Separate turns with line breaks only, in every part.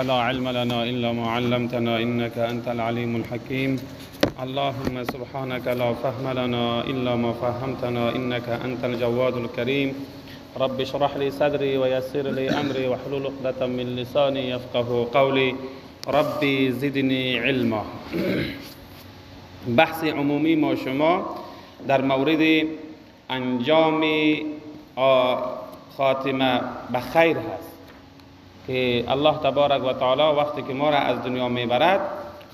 لا علم لنا إلا ما علمتنا إنك أنت العليم الحكيم. اللهم سبحانك لا فهم لنا إلا ما فهمتنا إنك أنت الجواد الكريم. رب اشرح لي صدري ويسر لي أمري واحلل عقدة من لساني يفقه قولي. ربي زدني علما. بحث عمومی ما شما در مورد انجام خاتمه به خیر هست که الله تبارک و تعالی وقتی که ما را از دنیا میبرد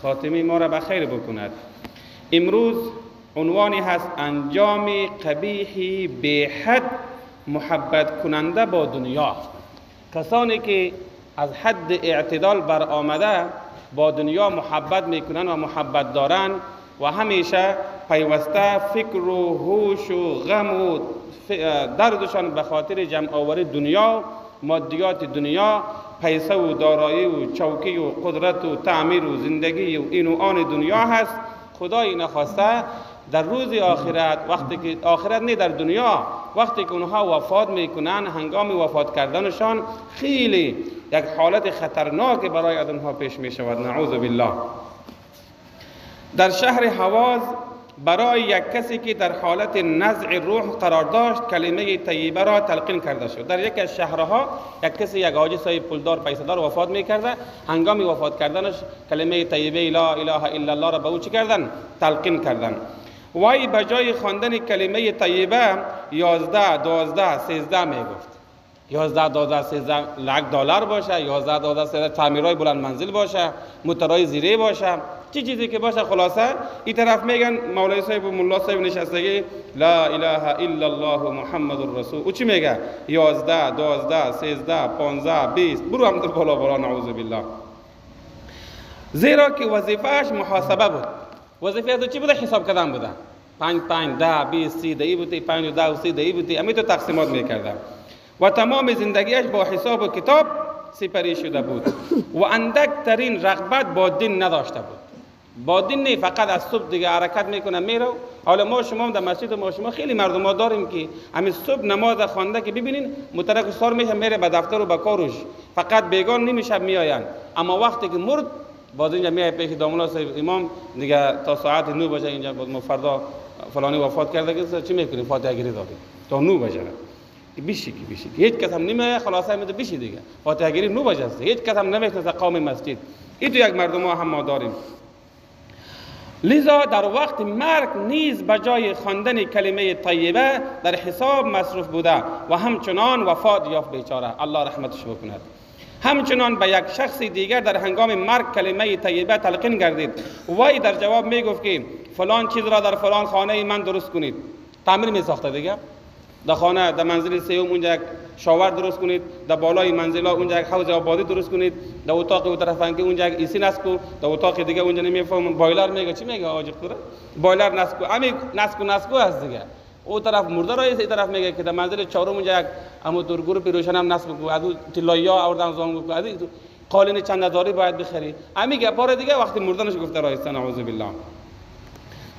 خاتمه ما را به خیر بکند. امروز عنوانی هست انجام قبیح به حد محبت کننده با دنیا. کسانی که از حد اعتدال بر آمده با دنیا محبت میکنن و محبت دارن و همیشه پیوسته فکر و هوش و غم و دردشان به خاطر جمع آوری دنیا، مادیات دنیا، پیسه و دارایی و چوکی و قدرت و تعمیر و زندگی و این و آن دنیا هست. خدای نخواسته در روز آخرت، وقتی که آخرت نه در دنیا، وقتی که اونها وفات میکنن، هنگام وفات کردنشان خیلی یک حالت خطرناک برای آنها پیش می شود. نعوذ بالله. در شهر حواز برای یک کسی که در حالت نزع روح قرار داشت کلمه طیبه را تلقین کرده شد. در یک از شهرها یک کسی، یک حاجی صاحب پولدار پیسه‌دار وفات میکرده، هنگام وفات کردنش کلمه طیبه لا اله الا الله را به او چی کردن؟ تلقین کردن. وای به جای خواندن کلمه طیبه 11 12 13 میگفت. 11 12 13 لک دلار باشه، 11 12 13 تعمیرای بلند منزل باشه، موتورای زیره باشه، چی چیزی که باشه. خلاصه این طرف میگن مولوی صاحب و ملا صاحب نشستگی لا اله الا الله محمد رسول. او چی میگه؟ 11 12 13 15 20 برو هم در بالا بالا. نعوذ بالله. زیرا که وظیفهش محاسبه بود. وظیفه از چی بوده؟ حساب کردن بوده. 5 5 10 20 30 دهی بودی، 5 10 و 30 دهی بودی، امی تو تقسیمات میکرده و تمام زندگیش با حساب و کتاب سپری شده بود و اندک ترین رغبت با دین نداشته بود. با دین نه، فقط از صبح دیگه حرکت میکنه میره. حالا ما شما در مسجد ما شما خیلی مردم ها داریم که همین صبح نماز خوانده که ببینین مترک سار میشه میره به دفتر و به کارش، فقط بیگان نیمی شب میآین. اما وقتی که مرد باز اینجا میای پیش دامولا صاحب امام دیگه تا ساعت 9 بجه اینجا باز ما فردا فلانی وفات کرده که چی میکنیم؟ فاتحه گیری دادیم تا 9 بجه بیشی هیچ کس هم نمیاد. خلاصه میده بیشی دیگه فاتحه گیری 9 بجه است. هیچ کس هم نمیشناسه قوم مسجد. این تو یک مردم ها هم ما داریم. لذا در وقت مرگ نیز بجای خواندن کلمه طیبه در حساب مصروف بوده و همچنان وفات یافت بیچاره، الله رحمتش بکند. همچنان به یک شخص دیگر در هنگام مرگ کلمه طیبه تلقین گردید. وای در جواب میگفت که فلان چیز را در فلان خانه من درست کنید. تعمیر می ساخته دیگه. در خانه در منزل سوم اونجا یک شاور درست کنید، در بالای منزل اونجا یک حوض آبادی درست کنید، در اتاق اون طرف که اونجا یک ایسی نصب کو، در اتاق دیگه اونجا نمیفهم بایلر میگه چی میگه آجی خدا بایلر نصب کو. همین نصب هست دیگه. اون طرف مرده رایس، این طرف میگه که در منزل چهارم اونجا یک امو دورگور پیروشن هم نصب کو، از طلایا آوردن زنگ کو، از قالین چند هزاری باید بخری. همین گپا دیگه وقتی مردنش گفته رایس. نعوذ بالله.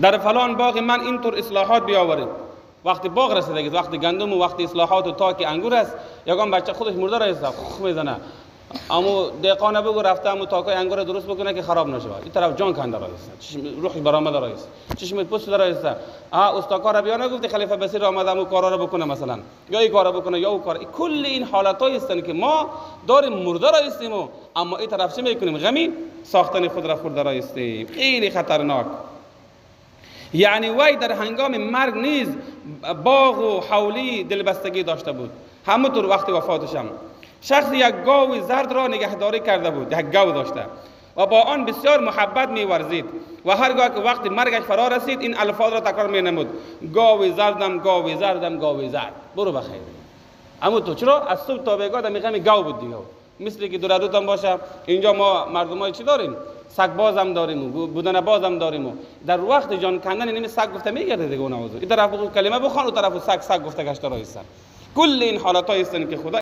در فلان باغ من اینطور اصلاحات بیاورید. وقتی باغ رسیده، وقتی گندم و وقتی اصلاحات و تاک انگور است، یگان بچه خودش مرده رایسته خوخ میزنه. اما دهقان بگو رفته امو تاکای انگور درست بکنه که خراب نشه. این طرف جان کنده رایسته، روحی برآمده رایسته، چشمت پوست رایسته. استاکار بیا نگفتی خلیفه بصیر آمد امو کارا رو بکنه مثلا، یا این کارا بکنه یا اون کار. کل این حالتایی هستن که ما داریم مرده رایستیم اما این طرف چه میکنیم؟ غمی ساختن خود را خورده رایستیم. خیلی خطرناک. یعنی وی در هنگام مرگ نیز باغ و حولی دلبستگی داشته بود. همونطور وقتی وفاتش هم شخص یک گاو زرد را نگهداری کرده بود، یک گاو داشته و با آن بسیار محبت می‌ورزید و هرگاه که وقت مرگش فرا رسید این الفاظ را تکرار می‌نمود: گاو زردم، گاو زردم، گاو زرد، برو بخیر. اما تو چرا از صبح تا بیگاه میگم گاو بود دیگه. مثل که دورادوتم باشه اینجا ما مردمای چی داریم؟ سگ بازم داریم، بودن بازم داریم. در وقت جان کندن این سگ گفته میگرده دیگه. اون این طرف کلمه بخوان، اون طرف سگ گفته گشته رایستن. کل این حالات هستن که خدا